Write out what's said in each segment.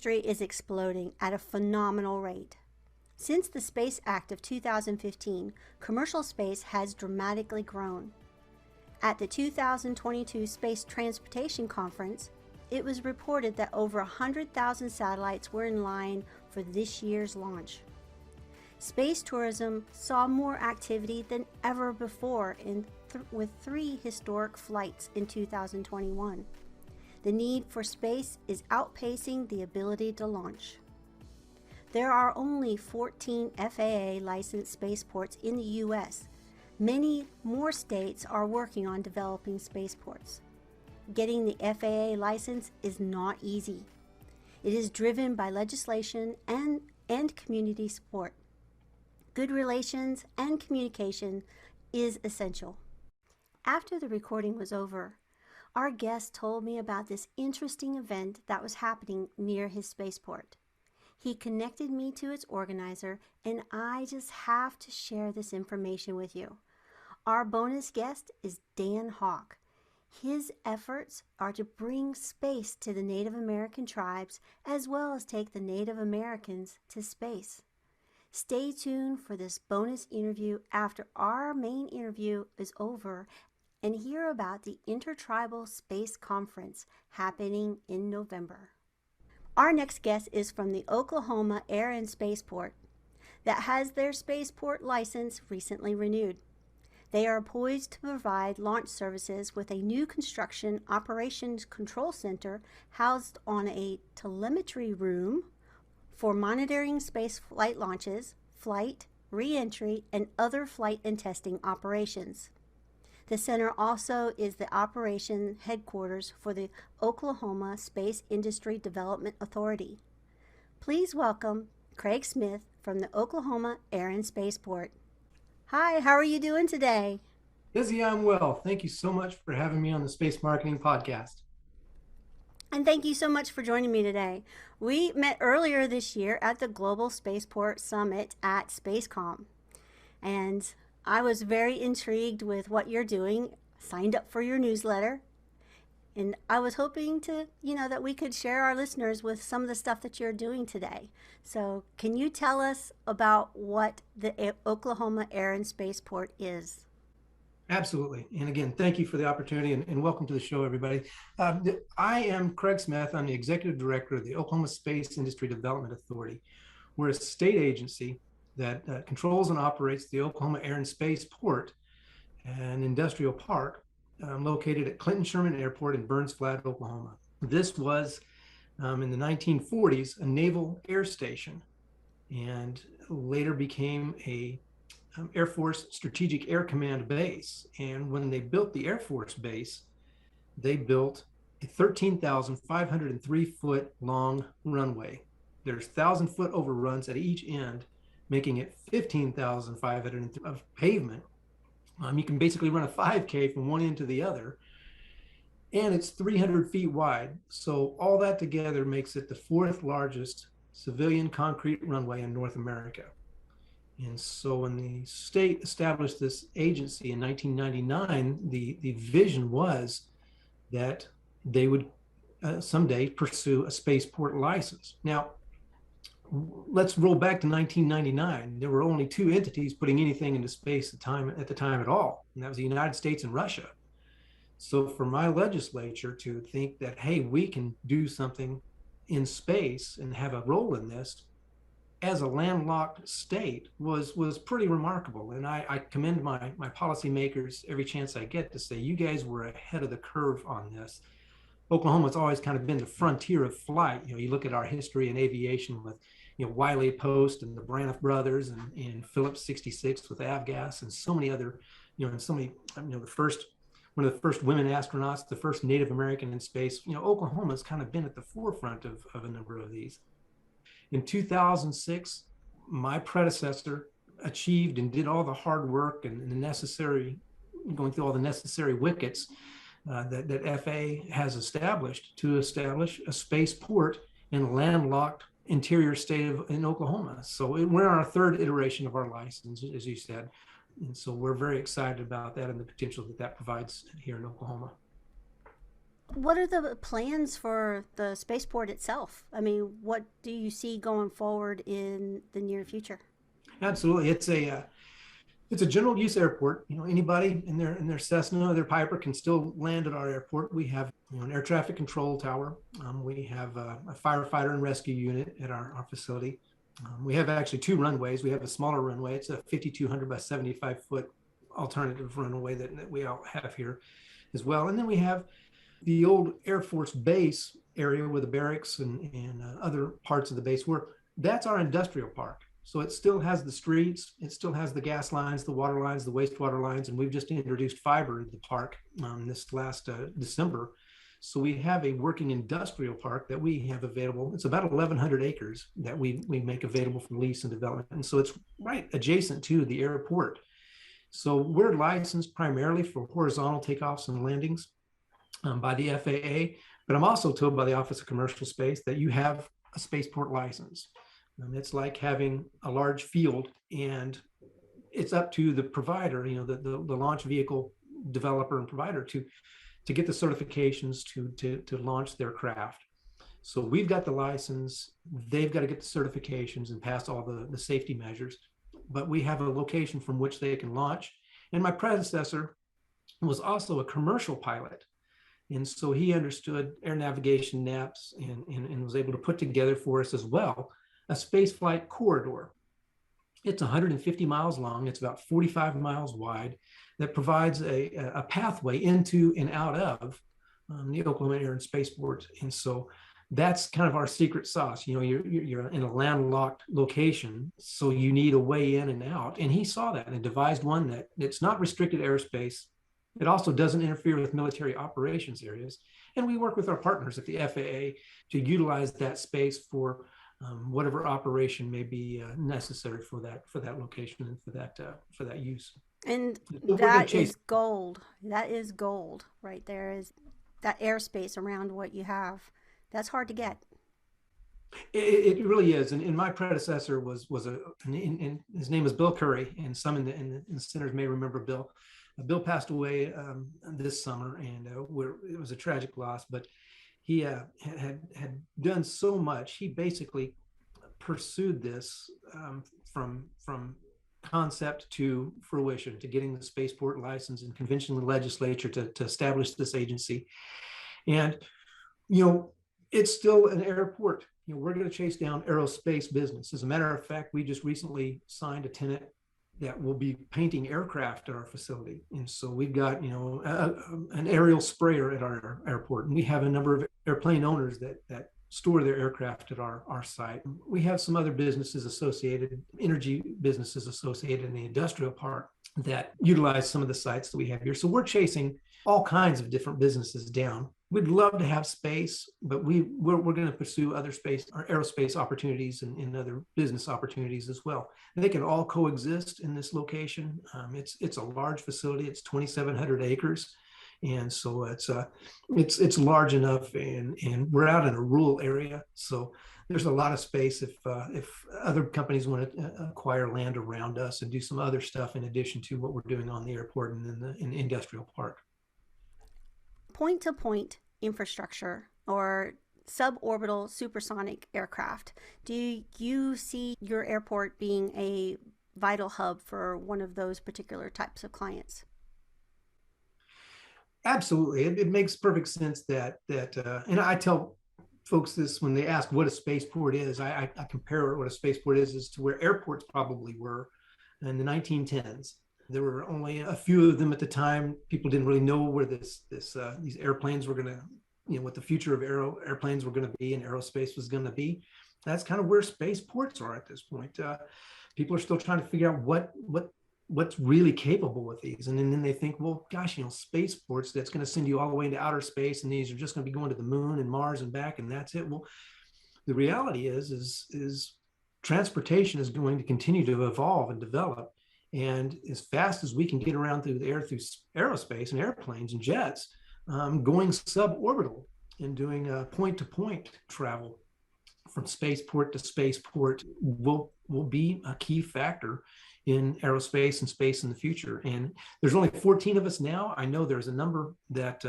industry is exploding at a phenomenal rate. Since the Space Act of 2015, commercial space has dramatically grown. At the 2022 Space Transportation Conference, it was reported that over 100,000 satellites were in line for this year's launch. Space tourism saw more activity than ever before with 3 historic flights in 2021. The need for space is outpacing the ability to launch. There are only 14 FAA licensed spaceports in the U.S. Many more states are working on developing spaceports. Getting the FAA license is not easy. It is driven by legislation and community support. Good relations and communication is essential. After the recording was over, our guest told me about this interesting event that was happening near his spaceport. He connected me to its organizer, and I just have to share this information with you. Our bonus guest is Dan Hawk. His efforts are to bring space to the Native American tribes as well as take the Native Americans to space. Stay tuned for this bonus interview after our main interview is over and hear about the Intertribal Space Conference happening in November. Our next guest is from the Oklahoma Air and Spaceport that has their spaceport license recently renewed. They are poised to provide launch services with a new construction operations control center housed on a telemetry room for monitoring space flight launches, flight, re-entry, and other flight and testing operations. The center also is the operation headquarters for the Oklahoma Space Industry Development Authority. Please welcome Craig Smith from the Oklahoma Air and Spaceport. Hi, how are you doing today? Izzy, I'm well. Thank you so much for having me on the Space Marketing Podcast. And thank you so much for joining me today. We met earlier this year at the Global Spaceport Summit at SpaceCom. And I was very intrigued with what you're doing, signed up for your newsletter. And I was hoping to, that we could share our listeners with some of the stuff that you're doing today. So can you tell us about what the Oklahoma Air and Spaceport is? Absolutely. And again, thank you for the opportunity and welcome to the show, everybody. I am Craig Smith. I'm the Executive Director of the Oklahoma Space Industry Development Authority. We're a state agency that controls and operates the Oklahoma Air and Spaceport, an industrial park located at Clinton Sherman Airport in Burns Flat, Oklahoma. This was, in the 1940s, a naval air station and later became a Air Force Strategic Air Command base. And when they built the Air Force base, they built a 13,503 foot long runway. There's 1,000-foot overruns at each end, making it 15,500 of pavement. You can basically run a 5K from one end to the other, and it's 300 feet wide. So all that together makes it the 4th largest civilian concrete runway in North America. And so when the state established this agency in 1999, the vision was that they would someday pursue a spaceport license. Now, let's roll back to 1999. There were only 2 entities putting anything into space at the time at all, and that was the United States and Russia. So for my legislature to think that, hey, we can do something in space and have a role in this as a landlocked state was pretty remarkable. And I commend my policymakers every chance I get to say, you guys were ahead of the curve on this. Oklahoma's always kind of been the frontier of flight. You look at our history in aviation with, Wiley Post and the Braniff brothers and Phillips 66 with Avgas and so many other, and so many, one of the first women astronauts, the first Native American in space. Oklahoma's kind of been at the forefront of a number of these. In 2006, my predecessor achieved and did all the hard work and going through all the necessary wickets that FAA has established to establish a spaceport in a landlocked interior state in Oklahoma. So we're on our 3rd iteration of our license, as you said. And so we're very excited about that and the potential that provides here in Oklahoma. What are the plans for the spaceport itself? I mean, what do you see going forward in the near future? Absolutely. It's a general use airport. Anybody in their Cessna, their Piper can still land at our airport. We have an air traffic control tower. We have a firefighter and rescue unit at our facility. We have actually two runways. We have a smaller runway. It's a 5,200 by 75-foot alternative runway that we all have here as well. And then we have the old Air Force base area with the barracks and other parts of the base where that's our industrial park. So it still has the streets, it still has the gas lines, the water lines, the wastewater lines, and we've just introduced fiber in the park this last December. So we have a working industrial park that we have available. It's about 1,100 acres that we make available for lease and development. And so it's right adjacent to the airport. So we're licensed primarily for horizontal takeoffs and landings by the FAA, but I'm also told by the Office of Commercial Space that you have a spaceport license. It's like having a large field, and it's up to the provider, the launch vehicle developer and provider to get the certifications to launch their craft. So we've got the license, they've got to get the certifications and pass all the safety measures, but we have a location from which they can launch. And my predecessor was also a commercial pilot. And so he understood air navigation naps and was able to put together for us as well a space flight corridor. It's 150 miles long. It's about 45 miles wide that provides a pathway into and out of the Oklahoma Air and Spaceport. And so that's kind of our secret sauce. You're in a landlocked location, so you need a way in and out. And he saw that and devised one that it's not restricted airspace. It also doesn't interfere with military operations areas. And we work with our partners at the FAA to utilize that space for whatever operation may be necessary for that location and for that use. And that is gold. That is gold right there. Is that airspace around what you have? That's hard to get. It really is. And my predecessor was and his name is Bill Curry, and some in the centers may remember Bill. Bill passed away this summer, and it was a tragic loss. But he had done so much. He basically pursued this from concept to fruition, to getting the spaceport license and convincing the legislature to establish this agency. And it's still an airport. We're going to chase down aerospace business. As a matter of fact, we just recently signed a tenant that will be painting aircraft at our facility. And so we've got, an aerial sprayer at our airport. And we have a number of airplane owners that store their aircraft at our site. We have some other businesses associated, energy businesses associated in the industrial park that utilize some of the sites that we have here. So we're chasing all kinds of different businesses down. We'd love to have space, but we're going to pursue other space or aerospace opportunities and other business opportunities as well. They can all coexist in this location. It's a large facility. It's 2,700 acres. And so it's large enough, and we're out in a rural area. So there's a lot of space if other companies want to acquire land around us and do some other stuff in addition to what we're doing on the airport and in the industrial park. Point-to-point infrastructure or suborbital supersonic aircraft. Do you see your airport being a vital hub for one of those particular types of clients? Absolutely. It makes perfect sense that and I tell folks this when they ask what a spaceport is. I compare what a spaceport is to where airports probably were in the 1910s. There were only a few of them at the time. People didn't really know where these airplanes were going to, what the future of airplanes were going to be and aerospace was going to be. That's kind of where spaceports are at this point. People are still trying to figure out what's really capable with these. And then they think, well, gosh, spaceports, that's going to send you all the way into outer space, and these are just going to be going to the moon and Mars and back, and that's it. Well, the reality is transportation is going to continue to evolve and develop. And as fast as we can get around through the air, through aerospace and airplanes and jets, going suborbital and doing point-to-point travel from spaceport to spaceport will be a key factor in aerospace and space in the future. And there's only 14 of us now. I know there's a number that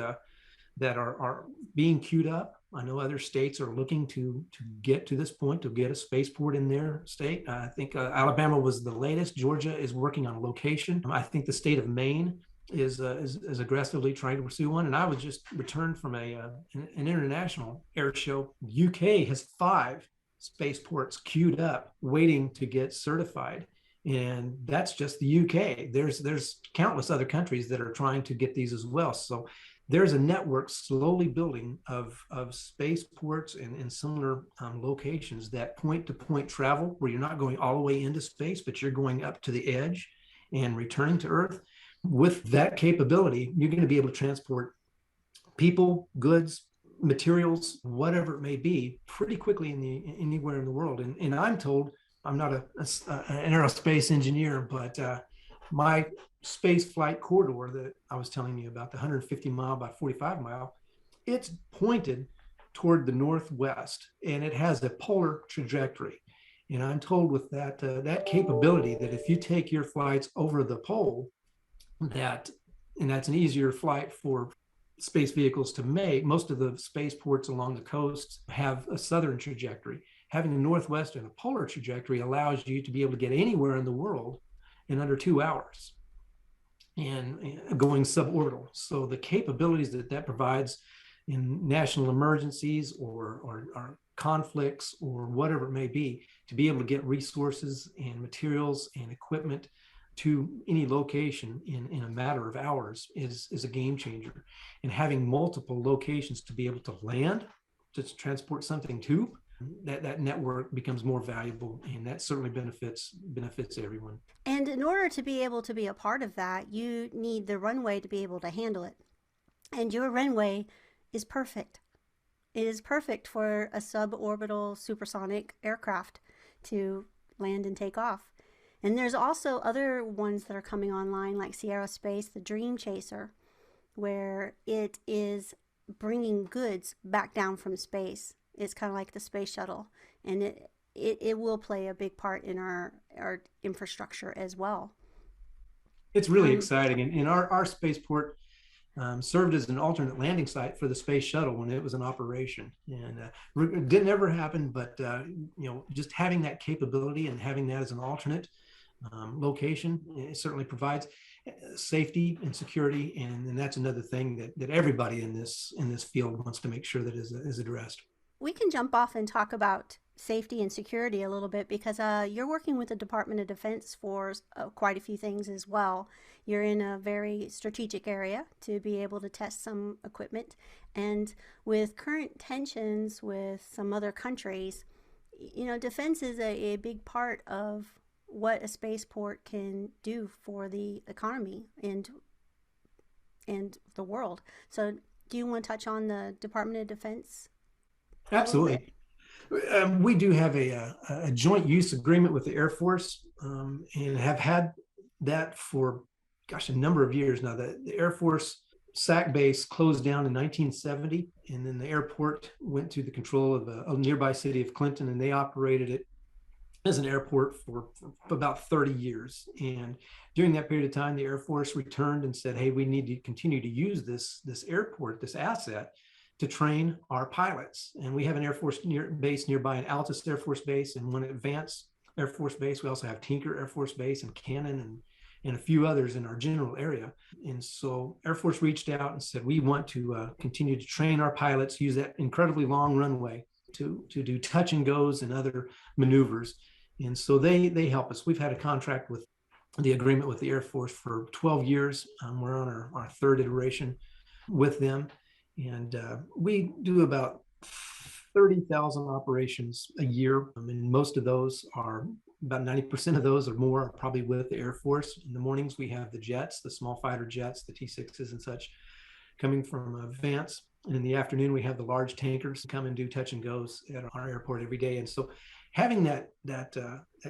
that are being queued up. I know other states are looking to get to this point, to get a spaceport in their state. I think Alabama was the latest. Georgia is working on a location. I think the state of Maine is aggressively trying to pursue one. And I was just returned from an international air show. UK has 5 spaceports queued up, waiting to get certified. And that's just the UK. There's countless other countries that are trying to get these as well. So there's a network slowly building of spaceports and similar locations that point-to-point travel, where you're not going all the way into space, but you're going up to the edge and returning to Earth. With that capability, you're going to be able to transport people, goods, materials, whatever it may be, pretty quickly anywhere in the world. And I'm told, I'm not an aerospace engineer, but my space flight corridor that I was telling you about, the 150 mile by 45 mile, it's pointed toward the northwest, and it has a polar trajectory. And I'm told with that capability, that if you take your flights over the pole, that's an easier flight for space vehicles to make. Most of the spaceports along the coast have a southern trajectory. Having a northwest and a polar trajectory allows you to be able to get anywhere in the world in under 2 hours and going suborbital. So the capabilities that provides in national emergencies or conflicts or whatever it may be able to get resources and materials and equipment to any location in a matter of hours is a game changer. And having multiple locations to be able to land, to transport something to, that network becomes more valuable, and that certainly benefits everyone. And in order to be able to be a part of that, you need the runway to be able to handle it. And your runway is perfect. It is perfect for a suborbital supersonic aircraft to land and take off. And there's also other ones that are coming online, like Aerospace, the Dream Chaser, where it is bringing goods back down from space. It's kind of like the space shuttle, and it will play a big part in our infrastructure as well. It's really exciting. And our spaceport served as an alternate landing site for the space shuttle when it was in operation. And it didn't ever happen, but just having that capability and having that as an alternate location, it certainly provides safety and security. And that's another thing that everybody in this field wants to make sure that is addressed. We can jump off and talk about safety and security a little bit, because you're working with the Department of Defense for quite a few things as well. You're in a very strategic area to be able to test some equipment. And with current tensions with some other countries, defense is a big part of what a spaceport can do for the economy and the world. So do you want to touch on the Department of Defense? Absolutely. We do have a joint use agreement with the Air Force, and have had that for, a number of years now. The Air Force SAC base closed down in 1970, and then the airport went to the control of a nearby city of Clinton, and they operated it as an airport for about 30 years. And during that period of time, the Air Force returned and said, hey, we need to continue to use this airport, this asset, to train our pilots. And we have an Air Force base nearby, an Altus Air Force Base, and one Advanced Air Force Base. We also have Tinker Air Force Base and Cannon and a few others in our general area. And so Air Force reached out and said, we want to continue to train our pilots, use that incredibly long runway to do touch and goes and other maneuvers. And so they help us. We've had a contract with the agreement with the Air Force for 12 years. We're on our third iteration with them. And we do about 30,000 operations a year. And most of those are, about 90% of those or more, are probably with the Air Force. In the mornings, we have the jets, the small fighter jets, the T-6s and such, coming from Vance. And in the afternoon, we have the large tankers come and do touch and goes at our airport every day. And so having that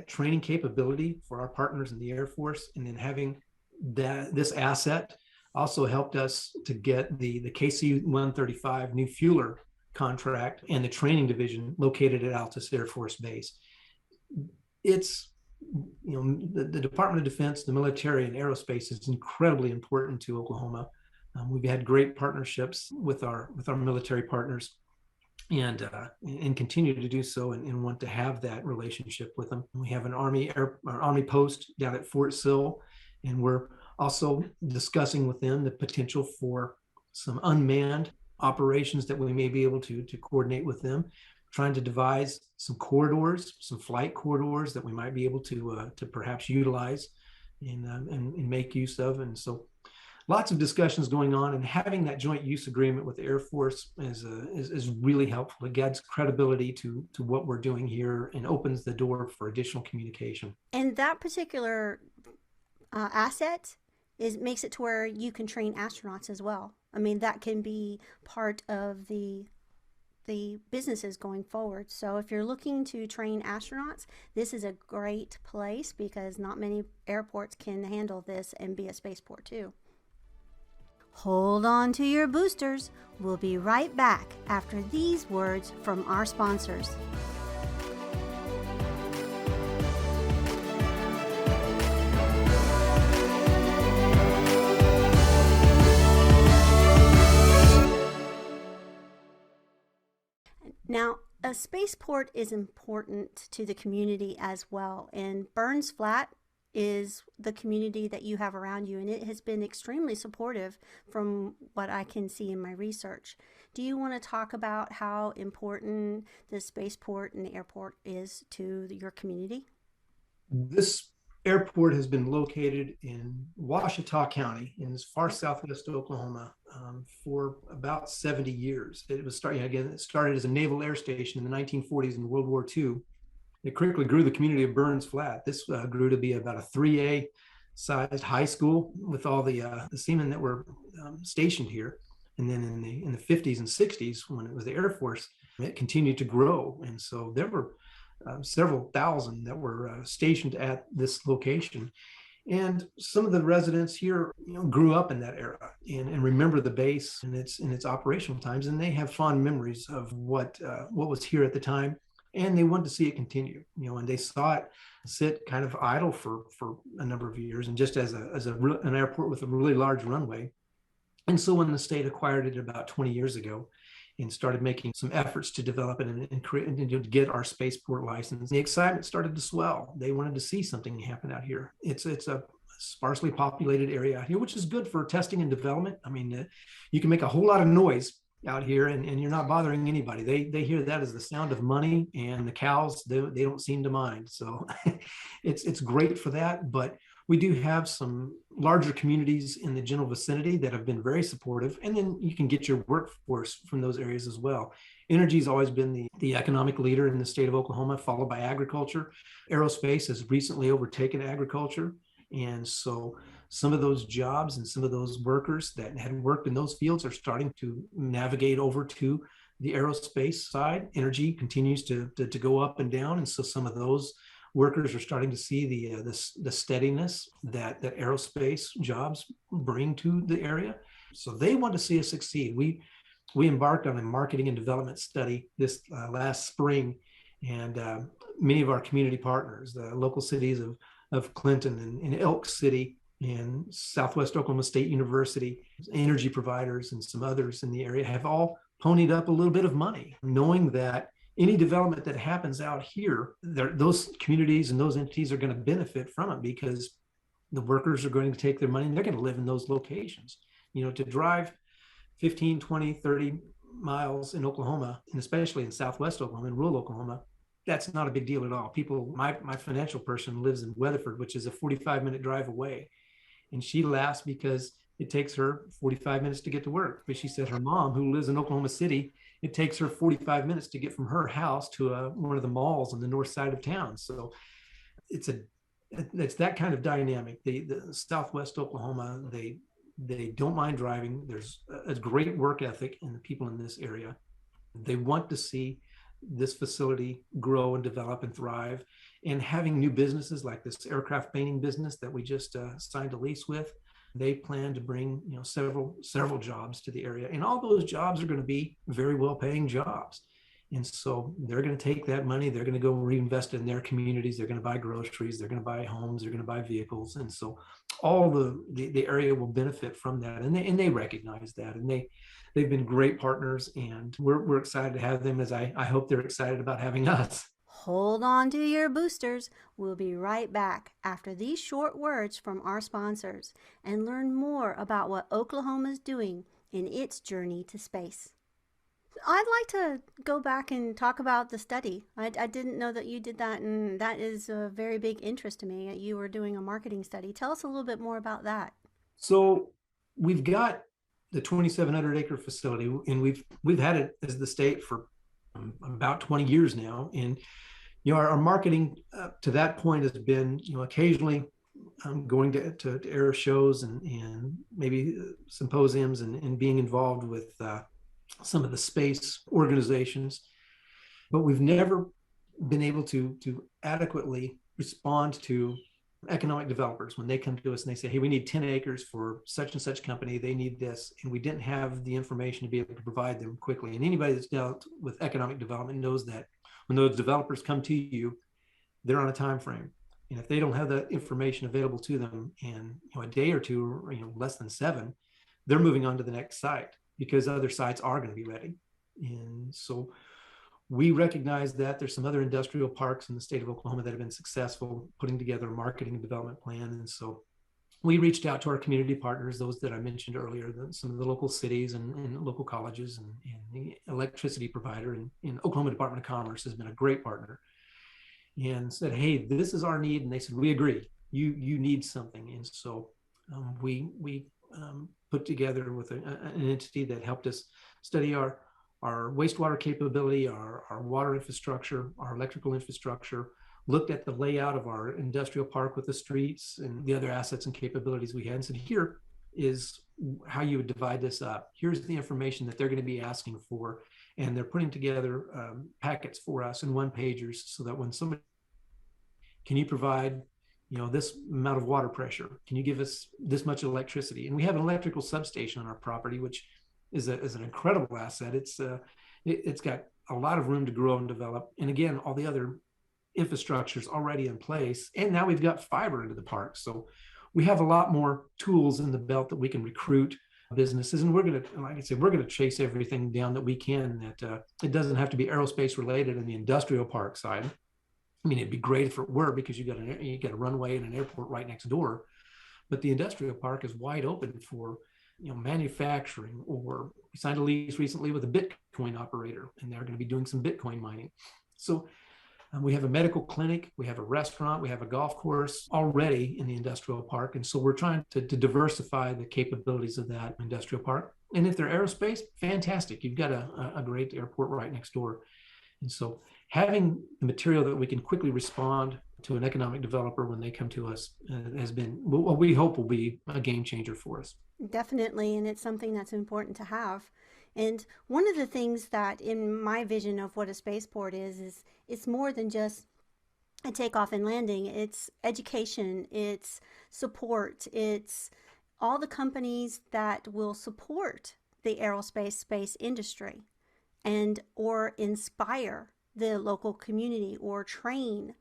training capability for our partners in the Air Force, and then having this asset also helped us to get the KC-135 new fueler contract and the training division located at Altus Air Force Base. It's, the Department of Defense, the military, and aerospace is incredibly important to Oklahoma. We've had great partnerships with our military partners, and continue to do so, and want to have that relationship with them. We have an Army post down at Fort Sill, and we're also discussing with them the potential for some unmanned operations that we may be able to coordinate with them, trying to devise some corridors, some flight corridors that we might be able to perhaps utilize and make use of. And so lots of discussions going on, and having that joint use agreement with the Air Force is really helpful. It adds credibility to what we're doing here and opens the door for additional communication. And that particular asset makes it to where you can train astronauts as well. I mean, that can be part of the businesses going forward. So if you're looking to train astronauts, this is a great place, because not many airports can handle this and be a spaceport too. Hold on to your boosters. We'll be right back after these words from our sponsors. Now, a spaceport is important to the community as well, and Burns Flat is the community that you have around you, and it has been extremely supportive from what I can see in my research. Do you want to talk about how important the spaceport and the airport is to your community? This airport has been located in Ouachita County in far southwest Oklahoma for about 70 years. It started as a naval air station in the 1940s in World War II. It quickly grew the community of Burns Flat. This grew to be about a 3A sized high school with all the seamen that were stationed here. And then in the 50s and 60s, when it was the Air Force, it continued to grow. And so there were several thousand that were stationed at this location. And some of the residents here, grew up in that era and remember the base and its operational times, and they have fond memories of what was here at the time. And they wanted to see it continue, and they saw it sit kind of idle for a number of years, and just as an airport with a really large runway. And so when the state acquired it about 20 years ago and started making some efforts to develop it and create and to get our spaceport license, the excitement started to swell. They wanted to see something happen out here. It's a sparsely populated area out here, which is good for testing and development. I mean, you can make a whole lot of noise out here and you're not bothering anybody. They hear that as the sound of money, and the cows, they don't seem to mind. So it's great for that. But we do have some larger communities in the general vicinity that have been very supportive, and then you can get your workforce from those areas as well. Energy has always been the economic leader in the state of Oklahoma, followed by agriculture. Aerospace has recently overtaken agriculture. And so some of those jobs and some of those workers that had worked in those fields are starting to navigate over to the aerospace side. Energy continues to go up and down. And so some of those workers are starting to see the steadiness that aerospace jobs bring to the area. So they want to see us succeed. We embarked on a marketing and development study this last spring, and many of our community partners, the local cities of Clinton and Elk City and Southwest Oklahoma State University, energy providers, and some others in the area have all ponied up a little bit of money, knowing that any development that happens out here, those communities and those entities are going to benefit from it, because the workers are going to take their money and they're going to live in those locations. To drive 15, 20, 30 miles in Oklahoma, and especially in Southwest Oklahoma and rural Oklahoma, that's not a big deal at all. My financial person lives in Weatherford, which is a 45-minute drive away. And she laughs because it takes her 45 minutes to get to work. But she said her mom, who lives in Oklahoma City, it takes her 45 minutes to get from her house to one of the malls on the north side of town. So it's that kind of dynamic. The Southwest Oklahoma, they don't mind driving. There's a great work ethic in the people in this area. They want to see this facility grow and develop and thrive, and having new businesses like this aircraft painting business that we just signed a lease with. They plan to bring several jobs to the area, and all those jobs are going to be very well paying jobs. And so they're going to take that money, they're going to go reinvest it in their communities, they're going to buy groceries, they're going to buy homes, they're going to buy vehicles. And so all the area will benefit from that. And they recognize that. And they've been great partners, and we're excited to have them, as I hope they're excited about having us. Hold on to your boosters. We'll be right back after these short words from our sponsors and learn more about what Oklahoma's doing in its journey to space. I'd like to go back and talk about the study. I didn't know that you did that, and that is a very big interest to me. You were doing a marketing study. Tell us a little bit more about that. So we've got the 2,700 acre facility, and we've had it as the state for about 20 years now. And our marketing to that point has been occasionally going to air shows and maybe symposiums and being involved with some of the space organizations, but we've never been able to adequately respond to economic developers when they come to us and they say, hey, we need 10 acres for such and such company, they need this, and we didn't have the information to be able to provide them quickly. And anybody that's dealt with economic development knows that when those developers come to you, they're on a time frame, and if they don't have that information available to them in a day or two, or less than 7, they're moving on to the next site, because other sites are going to be ready. And so we recognize that there's some other industrial parks in the state of Oklahoma that have been successful putting together a marketing and development plan. And so we reached out to our community partners, those that I mentioned earlier, some of the local cities and local colleges, and the electricity provider, and Oklahoma Department of Commerce has been a great partner, and said, hey, this is our need. And they said, we agree, you need something. And so we put together with an entity that helped us study our wastewater capability, our water infrastructure, our electrical infrastructure, looked at the layout of our industrial park with the streets and the other assets and capabilities we had, and said, here is how you would divide this up. Here's the information that they're going to be asking for. And they're putting together packets for us in one-pagers, so that when somebody, can you provide this amount of water pressure? Can you give us this much electricity? And we have an electrical substation on our property, which is an incredible asset. It's got a lot of room to grow and develop. And again, all the other infrastructure is already in place. And now we've got fiber into the park. So we have a lot more tools in the belt that we can recruit businesses. And we're going to, like I said, we're going to chase everything down that we can, that it doesn't have to be aerospace related in the industrial park side. I mean, it'd be great if it were, because you got a runway and an airport right next door, but the industrial park is wide open for manufacturing. Or we signed a lease recently with a Bitcoin operator, and they're going to be doing some Bitcoin mining. So we have a medical clinic, we have a restaurant, we have a golf course already in the industrial park. And so we're trying to diversify the capabilities of that industrial park. And if they're aerospace, fantastic. You've got a great airport right next door. And so having the material that we can quickly respond to an economic developer when they come to us has been what we hope will be a game changer for us. Definitely, and it's something that's important to have. And one of the things that in my vision of what a spaceport is it's more than just a takeoff and landing. It's education, it's support, it's all the companies that will support the aerospace space industry, and or inspire the local community, or train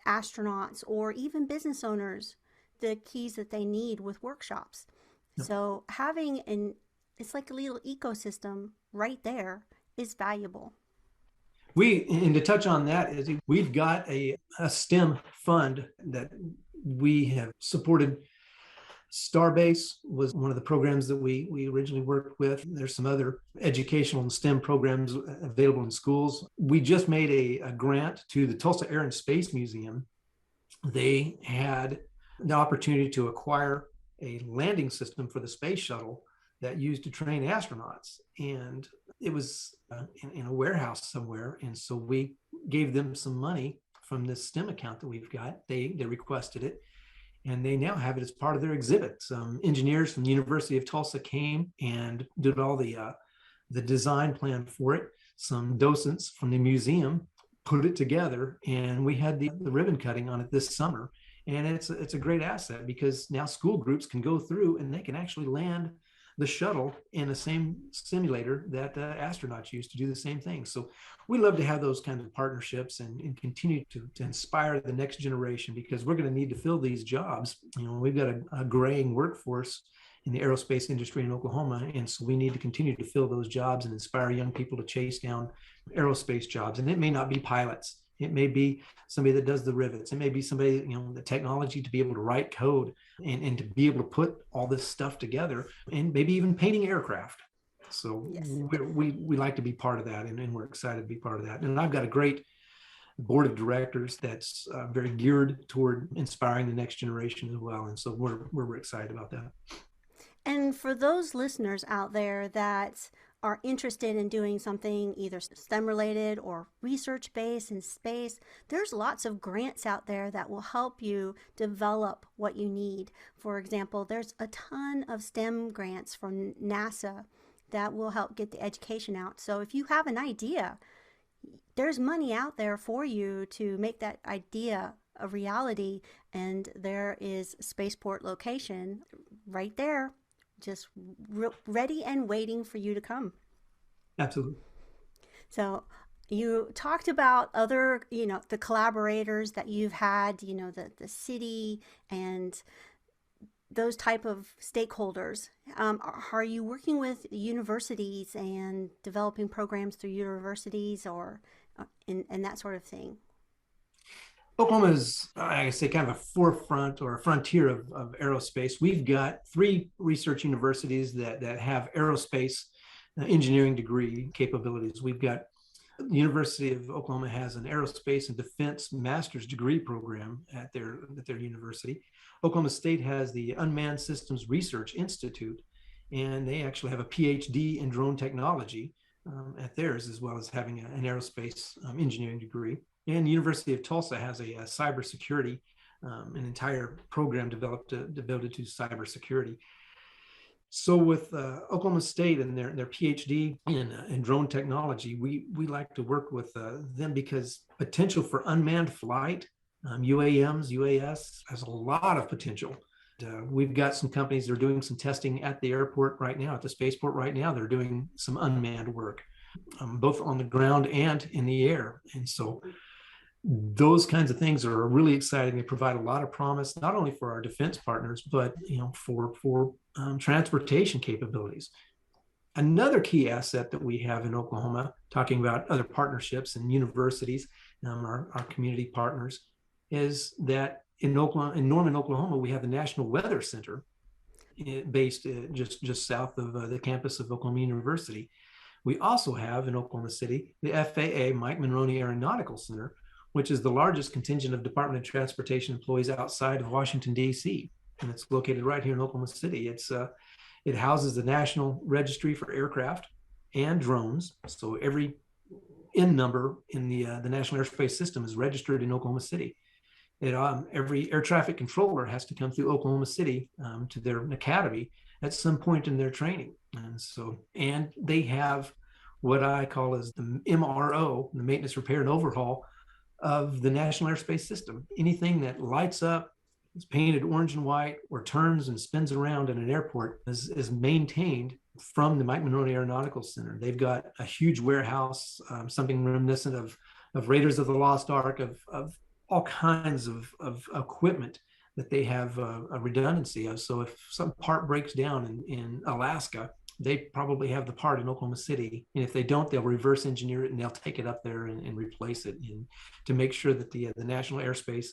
astronauts, or even business owners the keys that they need with workshops. Yep. So having it's like a little ecosystem right there is valuable. And to touch on that, is we've got a STEM fund that we have supported. Starbase was one of the programs that we originally worked with. There's some other educational and STEM programs available in schools. We just made a grant to the Tulsa Air and Space Museum. They had the opportunity to acquire a landing system for the space shuttle that used to train astronauts. And it was in a warehouse somewhere. And so we gave them some money from this STEM account that we've got. They requested it, and they now have it as part of their exhibit. Some engineers from the University of Tulsa came and did all the design plan for it. Some docents from the museum put it together, and we had the ribbon cutting on it this summer. And it's a great asset, because now school groups can go through and they can actually land the shuttle in the same simulator that astronauts use to do the same thing. So we love to have those kinds of partnerships and continue to inspire the next generation, because we're going to need to fill these jobs. We've got a graying workforce in the aerospace industry in Oklahoma. And so we need to continue to fill those jobs and inspire young people to chase down aerospace jobs. And it may not be pilots. It may be somebody that does the rivets. It may be somebody, the technology to be able to write code and to be able to put all this stuff together, and maybe even painting aircraft. So Yes. we like to be part of that, and we're excited to be part of that. And I've got a great board of directors that's very geared toward inspiring the next generation as well. And so we're excited about that. And for those listeners out there that are interested in doing something either STEM related or research based in space, there's lots of grants out there that will help you develop what you need. For example, there's a ton of STEM grants from NASA that will help get the education out. So if you have an idea, there's money out there for you to make that idea a reality, and there is Spaceport location right there, just ready and waiting for you to come. Absolutely. So you talked about other, the collaborators that you've had, the city and those type of stakeholders. Are you working with universities and developing programs through universities or and that sort of thing? Oklahoma is, I say, kind of a forefront or a frontier of aerospace. We've got 3 research universities that have aerospace engineering degree capabilities. We've got the University of Oklahoma has an aerospace and defense master's degree program at their university. Oklahoma State has the Unmanned Systems Research Institute, and they actually have a Ph.D. in drone technology at theirs, as well as having an aerospace engineering degree. And the University of Tulsa has a CyberSecurity, an entire program devoted to cybersecurity. So with Oklahoma State and their PhD in drone technology, we like to work with them, because potential for unmanned flight, UAMs, UAS, has a lot of potential. We've got some companies that are doing some testing at the airport right now, at the spaceport right now. They're doing some unmanned work, both on the ground and in the air. And so those kinds of things are really exciting. They provide a lot of promise, not only for our defense partners, but for transportation capabilities. Another key asset that we have in Oklahoma, talking about other partnerships and universities, our community partners, is that in Norman, Oklahoma, we have the National Weather Center, based just south of the campus of Oklahoma University. We also have in Oklahoma City the FAA Mike Monroney Aeronautical Center, which is the largest contingent of Department of Transportation employees outside of Washington, D.C. And it's located right here in Oklahoma City. It houses the National Registry for Aircraft and Drones. So every N number in the National Airspace System is registered in Oklahoma City. Every air traffic controller has to come through Oklahoma City to their academy at some point in their training. And they have what I call as the MRO, the maintenance, repair, and overhaul of the National Airspace System. Anything that lights up, is painted orange and white, or turns and spins around in an airport is maintained from the Mike Monroney Aeronautical Center. They've got a huge warehouse, something reminiscent of Raiders of the Lost Ark, of all kinds of equipment that they have a redundancy of. So if some part breaks down in Alaska, they probably have the part in Oklahoma City. And if they don't, they'll reverse engineer it and they'll take it up there and replace it, and to make sure that the national airspace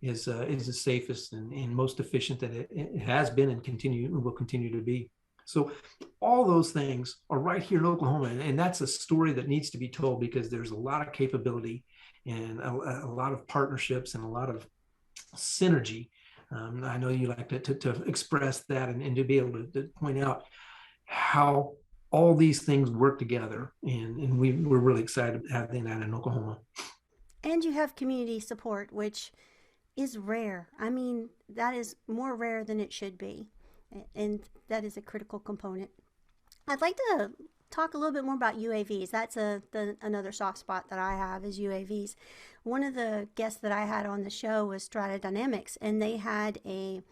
is the safest and most efficient that it has been and will continue to be. So all those things are right here in Oklahoma. And that's a story that needs to be told, because there's a lot of capability and a lot of partnerships and a lot of synergy. I know you like to express that and to be able to point out how all these things work together. And we're really excited to have that in Oklahoma. And you have community support, which is rare. I mean, that is more rare than it should be. And that is a critical component. I'd like to talk a little bit more about UAVs. That's another soft spot that I have is UAVs. One of the guests that I had on the show was Strata Dynamics, and they had a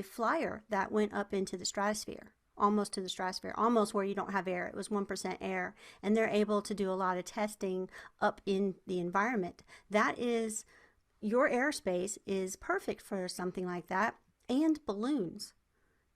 flyer that went up into the stratosphere almost to the stratosphere, almost where you don't have air. It was 1% air. And they're able to do a lot of testing up in the environment. That is, your airspace is perfect for something like that. And balloons.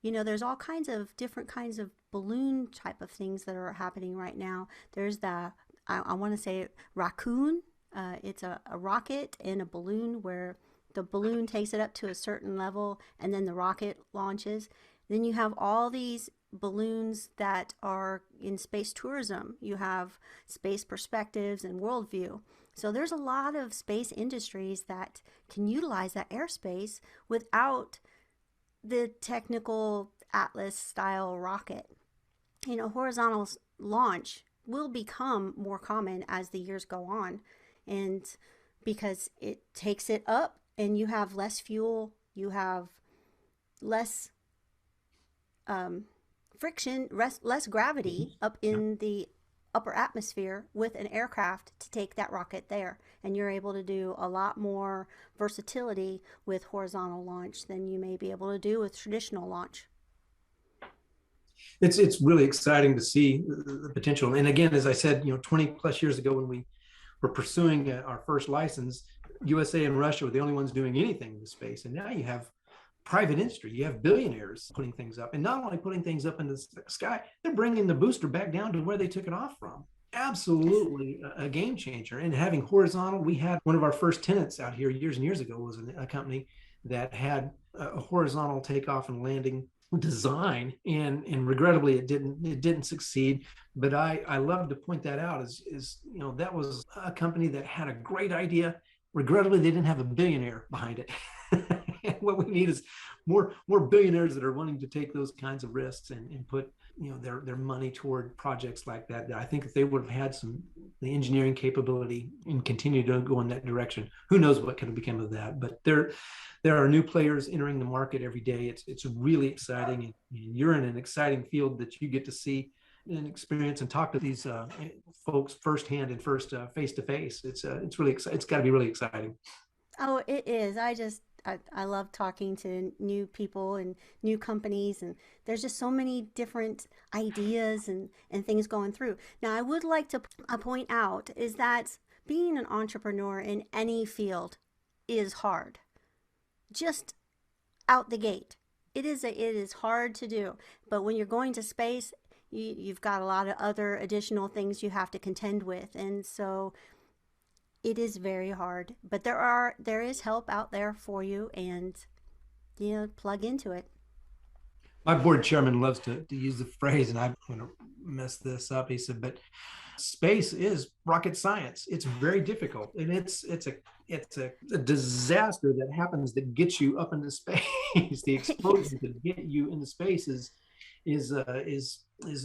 There's all kinds of different kinds of balloon type of things that are happening right now. There's I want to say Raccoon. It's a rocket and a balloon where the balloon takes it up to a certain level and then the rocket launches. Then you have all these balloons that are in space tourism. You have space perspectives and worldview. So there's a lot of space industries that can utilize that airspace without the technical Atlas style rocket. Horizontal launch will become more common as the years go on, and because it takes it up and you have less fuel, you have less friction, less gravity up in the upper atmosphere with an aircraft to take that rocket there, and you're able to do a lot more versatility with horizontal launch than you may be able to do with traditional launch. It's really exciting to see the potential. And again, as I said, 20 plus years ago when we were pursuing our first license, USA and Russia were the only ones doing anything in space. And now you have private industry, you have billionaires putting things up, and not only putting things up in the sky, they're bringing the booster back down to where they took it off from. Absolutely a game changer. And having horizontal, we had one of our first tenants out here years and years ago was a company that had a horizontal takeoff and landing design, and regrettably it didn't succeed. But I love to point that out is that was a company that had a great idea. Regrettably, they didn't have a billionaire behind it. What we need is more billionaires that are willing to take those kinds of risks and put their money toward projects like that. I think if they would have had the engineering capability and continue to go in that direction, who knows what could have become of that. But there are new players entering the market every day. It's really exciting, and you're in an exciting field that you get to see and experience and talk to these folks firsthand and face to face. It's really exciting. It's got to be really exciting. Oh, it is. I love talking to new people and new companies, and there's just so many different ideas and things going through. Now, I would like to point out is that being an entrepreneur in any field is hard. Just out the gate. It is hard to do. But when you're going to space, you've got a lot of other additional things you have to contend with. And so it is very hard, but there is help out there for you, and plug into it. My board chairman loves to use the phrase, and I'm going to mess this up. He said, "But space is rocket science. It's very difficult, and it's a disaster that happens that gets you up into space. The explosion to get you into space is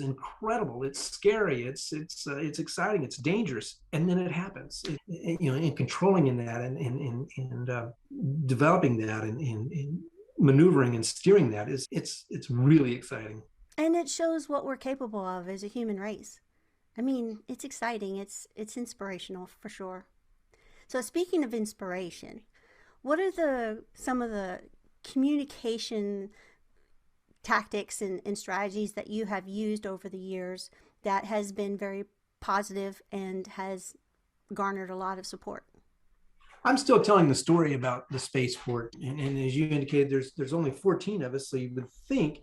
incredible. It's scary. It's exciting. It's dangerous, and then it happens. And controlling in that, and developing that, and maneuvering and steering that it's really exciting. And it shows what we're capable of as a human race. I mean, it's exciting. It's inspirational for sure. So speaking of inspiration, what are some of the communication tactics and strategies that you have used over the years that has been very positive and has garnered a lot of support? I'm still telling the story about the spaceport, and as you indicated, there's only 14 of us, so you would think,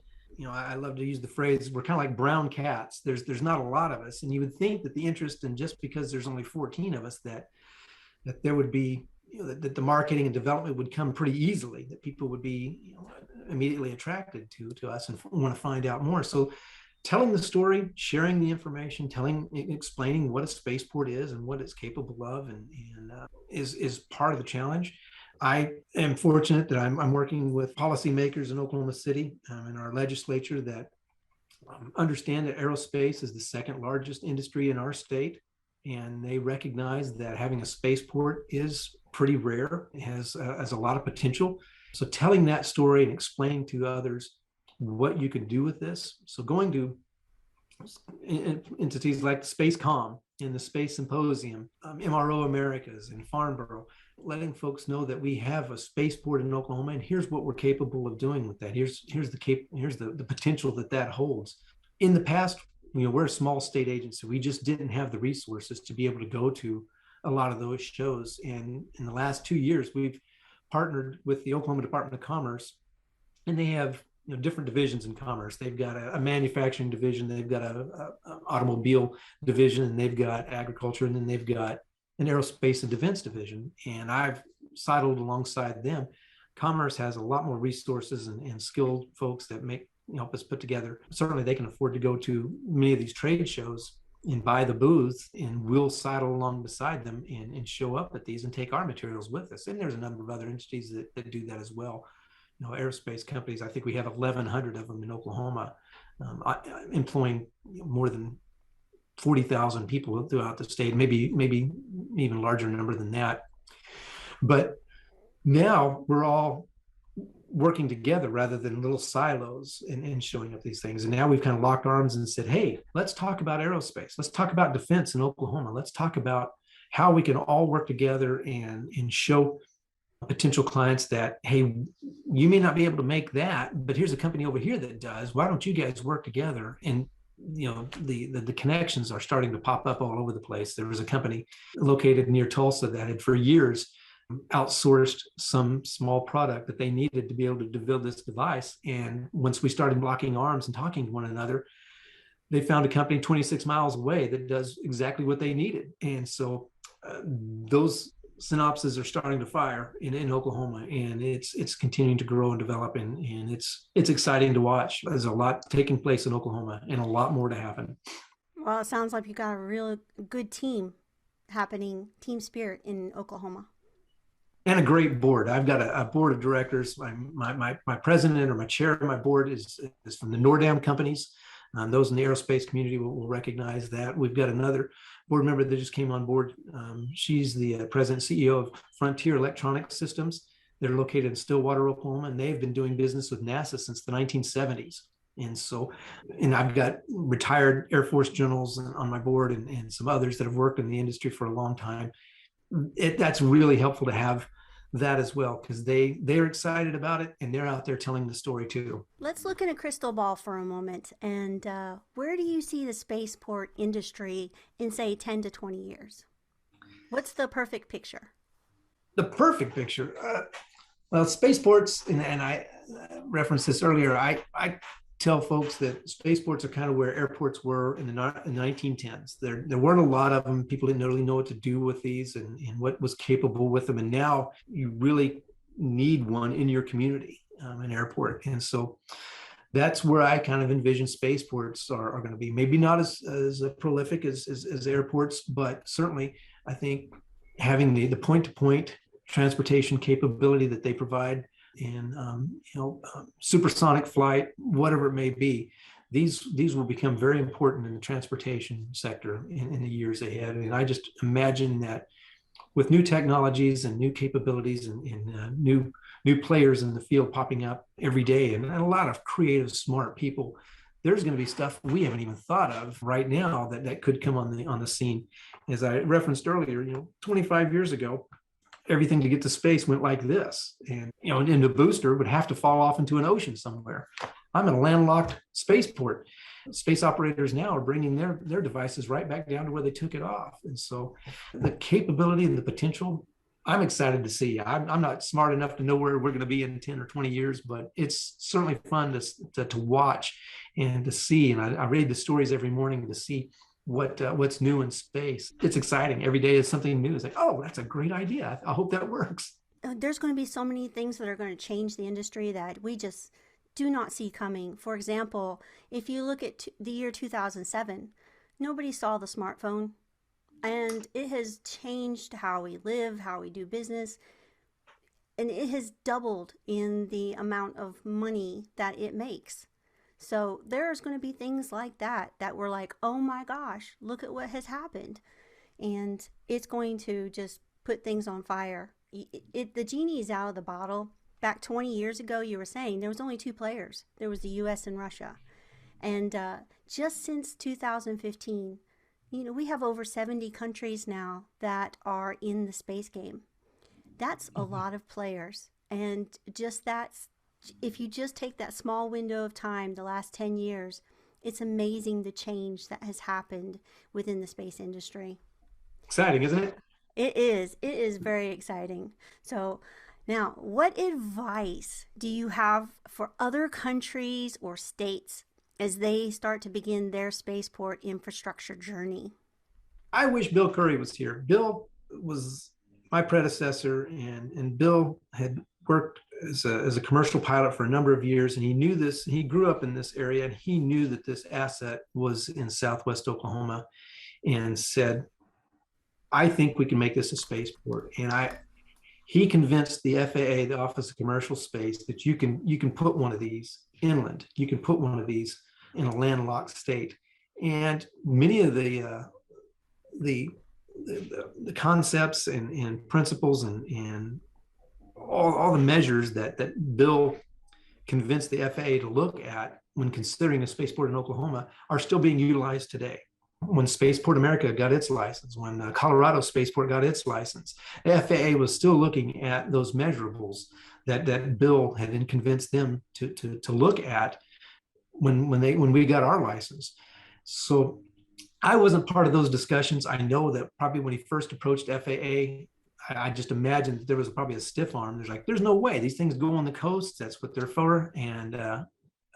I love to use the phrase, we're kind of like brown cats. There's not a lot of us, and you would think that the interest in just because there's only 14 of us that there would be, that the marketing and development would come pretty easily, that people would be immediately attracted to us and want to find out more. So telling the story, sharing the information, explaining what a spaceport is and what it's capable of, and is part of the challenge. I am fortunate that I'm working with policymakers in Oklahoma City in our legislature that understand that aerospace is the second largest industry in our state, and they recognize that having a spaceport is pretty rare. It has a lot of potential. So telling that story and explaining to others what you can do with this. So going to entities like SpaceCom in the Space Symposium, MRO Americas in Farnborough, letting folks know that we have a spaceport in Oklahoma, and here's what we're capable of doing with that. Here's the potential that holds. In the past, we're a small state agency. We just didn't have the resources to be able to go to a lot of those shows. And in the last 2 years, we've partnered with the Oklahoma Department of Commerce, and they have different divisions in commerce. They've got a manufacturing division, they've got a automobile division, and they've got agriculture, and then they've got an aerospace and defense division. And I've sidled alongside them. Commerce has a lot more resources and skilled folks that help us put together. Certainly they can afford to go to many of these trade shows and buy the booth, and we'll sidle along beside them and show up at these and take our materials with us. And there's a number of other entities that do that as well. Aerospace companies, I think we have 1,100 of them in Oklahoma, employing more than 40,000 people throughout the state, maybe even larger number than that. But now we're all working together rather than little silos and showing up these things. And now we've kind of locked arms and said, hey, let's talk about aerospace. Let's talk about defense in Oklahoma. Let's talk about how we can all work together and show potential clients that, hey, you may not be able to make that, but here's a company over here that does. Why don't you guys work together? And the connections are starting to pop up all over the place. There was a company located near Tulsa that had for years outsourced some small product that they needed to be able to build this device. And once we started locking arms and talking to one another, they found a company 26 miles away that does exactly what they needed. And so those synopses are starting to fire in Oklahoma, and it's continuing to grow and develop, and it's exciting to watch. There's a lot taking place in Oklahoma and a lot more to happen. Well, it sounds like you got a real good team spirit in Oklahoma. And a great board. I've got a board of directors. My president, or my chair of my board is from the NORDAM companies. Those in the aerospace community will recognize that. We've got another board member that just came on board. She's the president and CEO of Frontier Electronic Systems. They're located in Stillwater, Oklahoma, and they've been doing business with NASA since the 1970s. And I've got retired Air Force generals on my board, and some others that have worked in the industry for a long time. That's really helpful to have that as well, because they're excited about it, and they're out there telling the story too. Let's look in a crystal ball for a moment. And where do you see the spaceport industry in, say, 10 to 20 years? What's the perfect picture? The perfect picture? Well, spaceports, and I referenced this earlier, I tell folks that spaceports are kind of where airports were in the 1910s. There weren't a lot of them. People didn't really know what to do with these and what was capable with them. And now you really need one in your community, an airport. And so that's where I kind of envision spaceports are going to be. Maybe not as prolific as airports, but certainly I think having the point-to-point transportation capability that they provide, and supersonic flight, whatever it may be, these will become very important in the transportation sector in the years ahead. And I just imagine that with new technologies and new capabilities and new players in the field popping up every day, and a lot of creative, smart people, there's going to be stuff we haven't even thought of right now that could come on the scene. As I referenced earlier, 25 years ago, everything to get to space went like this, and the booster would have to fall off into an ocean somewhere. I'm in a landlocked spaceport. Space operators now are bringing their devices right back down to where they took it off. And so the capability and the potential, I'm excited to see. I'm not smart enough to know where we're going to be in 10 or 20 years, but it's certainly fun to watch and to see. And I read the stories every morning to see what's new in space. It's exciting. Every day is something new. It's like, oh, that's a great idea. I hope that works. There's going to be so many things that are going to change the industry that we just do not see coming. For example, if you look at the year 2007, nobody saw the smartphone, and it has changed how we live, how we do business, and it has doubled in the amount of money that it makes. So there's going to be things like that we're like, oh my gosh, look at what has happened. And it's going to just put things on fire. The genie is out of the bottle. Back 20 years ago, you were saying there was only two players. There was the US and Russia. And just since 2015, we have over 70 countries now that are in the space game. That's a lot of players. And just that's, if you just take that small window of time, the last 10 years, it's amazing the change that has happened within the space industry. Exciting, isn't it? It is. It is very exciting. So, now, what advice do you have for other countries or states as they start to begin their spaceport infrastructure journey? I wish Bill Curry was here. Bill was my predecessor, and Bill had worked as a commercial pilot for a number of years, and he knew this. He grew up in this area, and he knew that this asset was in Southwest Oklahoma, and said, "I think we can make this a spaceport." And he convinced the FAA, the Office of Commercial Space, that you can put one of these inland. You can put one of these in a landlocked state, and many of the the concepts and principles and all the measures that Bill convinced the FAA to look at when considering a spaceport in Oklahoma are still being utilized today. When Spaceport America got its license, when Colorado Spaceport got its license, the FAA was still looking at those measurables that Bill had then convinced them to look at when we got our license. So I wasn't part of those discussions. I know that probably when he first approached FAA, I just imagined that there was probably a stiff arm. There's no way these things go on the coast. That's what they're for. And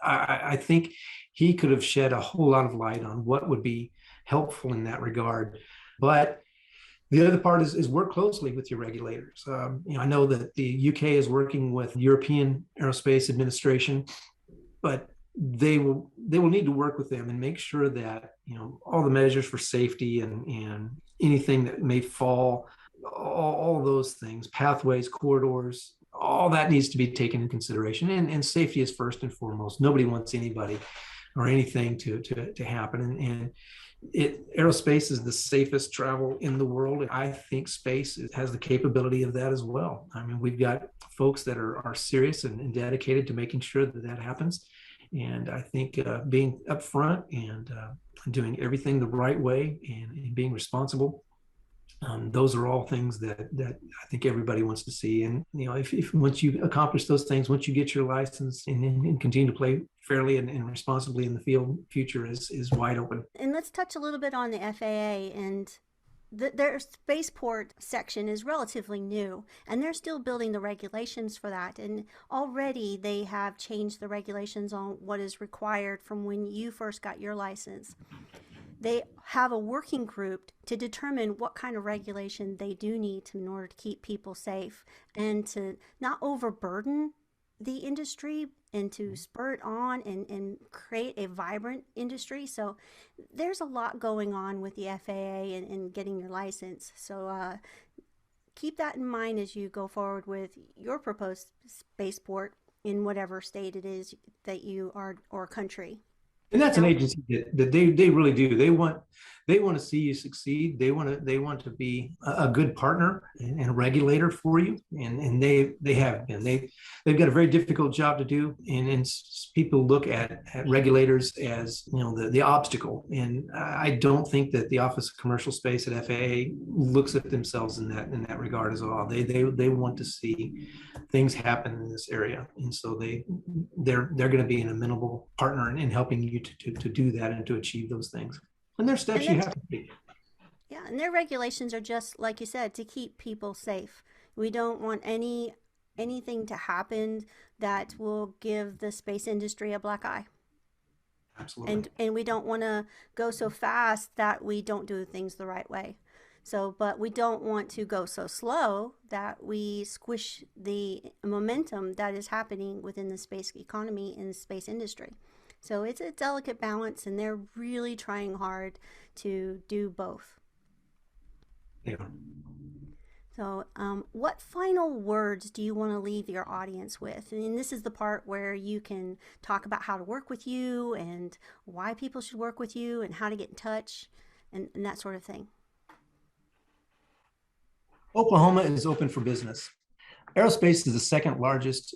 I think he could have shed a whole lot of light on what would be helpful in that regard. But the other part is work closely with your regulators. I know that the UK is working with European Aerospace Administration, but they will need to work with them and make sure that all the measures for safety and anything that may fall, all those things, pathways, corridors, all that needs to be taken into consideration. And safety is first and foremost. Nobody wants anybody or anything to happen. And aerospace is the safest travel in the world. I think space has the capability of that as well. I mean, we've got folks that are serious and dedicated to making sure that happens. And I think being upfront and doing everything the right way and being responsible, those are all things that I think everybody wants to see. And if once you accomplish those things, once you get your license and continue to play fairly and responsibly in the field, future is wide open. And let's touch a little bit on the FAA and their spaceport section is relatively new, and they're still building the regulations for that. And already they have changed the regulations on what is required from when you first got your license. They have a working group to determine what kind of regulation they do need in order to keep people safe and to not overburden the industry and to spur it on and create a vibrant industry. So there's a lot going on with the FAA and getting your license. So keep that in mind as you go forward with your proposed spaceport in whatever state it is that you are or country. And that's an agency that they really do. They want to see you succeed. They want to be a good partner and a regulator for you. And they have been. They've got a very difficult job to do. And people look at regulators as the obstacle. And I don't think that the Office of Commercial Space at FAA looks at themselves in that regard as well. They want to see things happen in this area, and so they're going to be an amenable partner in helping you to do that and to achieve those things. And there's steps you have to take. Yeah, and their regulations are just like you said, to keep people safe. We don't want anything to happen that will give the space industry a black eye. Absolutely. And we don't want to go so fast that we don't do things the right way. So, but we don't want to go so slow that we squish the momentum that is happening within the space economy and the space industry. So it's a delicate balance, and they're really trying hard to do both. Yeah. So, what final words do you want to leave your audience with? And this is the part where you can talk about how to work with you and why people should work with you and how to get in touch and that sort of thing. Oklahoma is open for business. Aerospace is the second largest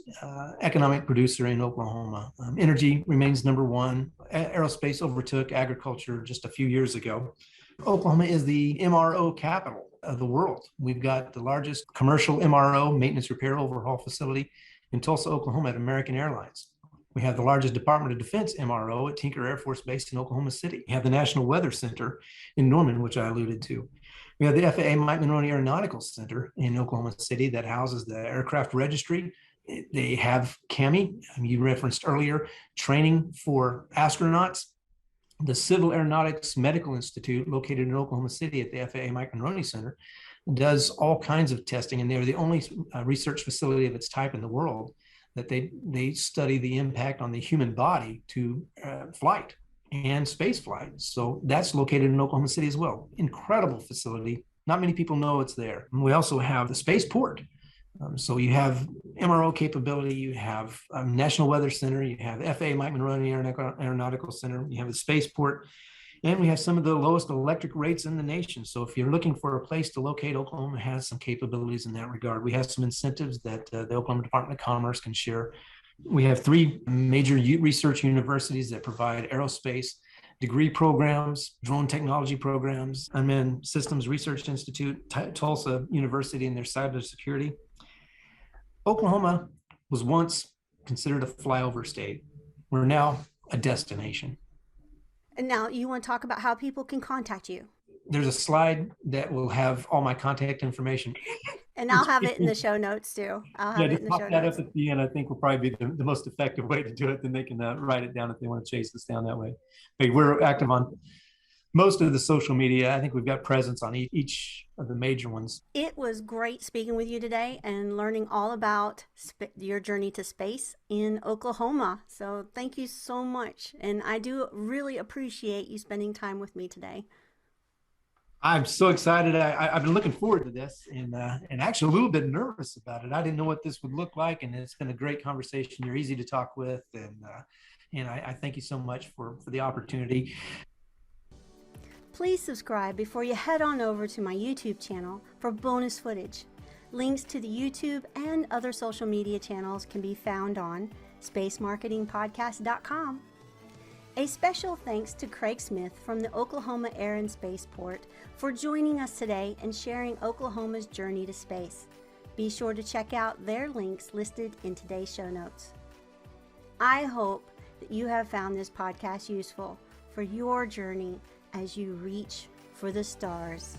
economic producer in Oklahoma. Energy remains number one. Aerospace overtook agriculture just a few years ago. Oklahoma is the MRO capital of the world. We've got the largest commercial MRO, maintenance, repair, overhaul facility in Tulsa, Oklahoma at American Airlines. We have the largest Department of Defense MRO at Tinker Air Force Base in Oklahoma City. We have the National Weather Center in Norman, which I alluded to. We have the FAA Mike Monroney Aeronautical Center in Oklahoma City that houses the aircraft registry. They have CAMI, you referenced earlier, training for astronauts. The Civil Aeronautics Medical Institute, located in Oklahoma City at the FAA Mike Monroney Center, does all kinds of testing, and they're the only research facility of its type in the world that they study the impact on the human body to flight and space flight. So that's located in Oklahoma City as well. Incredible facility. Not many people know it's there. And we also have the Spaceport. So you have MRO capability, you have National Weather Center, you have FAA Mike Monroney Aeronautical Center, you have the Spaceport, and we have some of the lowest electric rates in the nation. So if you're looking for a place to locate, Oklahoma has some capabilities in that regard. We have some incentives that the Oklahoma Department of Commerce can share. We have 3 major research universities that provide aerospace degree programs, drone technology programs, Unmanned Systems Research Institute, Tulsa University, and their cybersecurity. Oklahoma was once considered a flyover state. We're now a destination. And now you want to talk about how people can contact you. There's a slide that will have all my contact information. And I'll have it in the show notes too. I'll have it in the show notes. Pop that up at the end. I think will probably be the most effective way to do it. Then they can write it down if they want to chase us down that way. But we're active on most of the social media. I think we've got presence on each of the major ones. It was great speaking with you today and learning all about your journey to space in Oklahoma. So thank you so much. And I do really appreciate you spending time with me today. I'm so excited. I've been looking forward to this and actually a little bit nervous about it. I didn't know what this would look like, and it's been a great conversation. You're easy to talk with, and I thank you so much for the opportunity. Please subscribe before you head on over to my YouTube channel for bonus footage. Links to the YouTube and other social media channels can be found on spacemarketingpodcast.com. A special thanks to Craig Smith from the Oklahoma Air and Spaceport for joining us today and sharing Oklahoma's journey to space. Be sure to check out their links listed in today's show notes. I hope that you have found this podcast useful for your journey as you reach for the stars.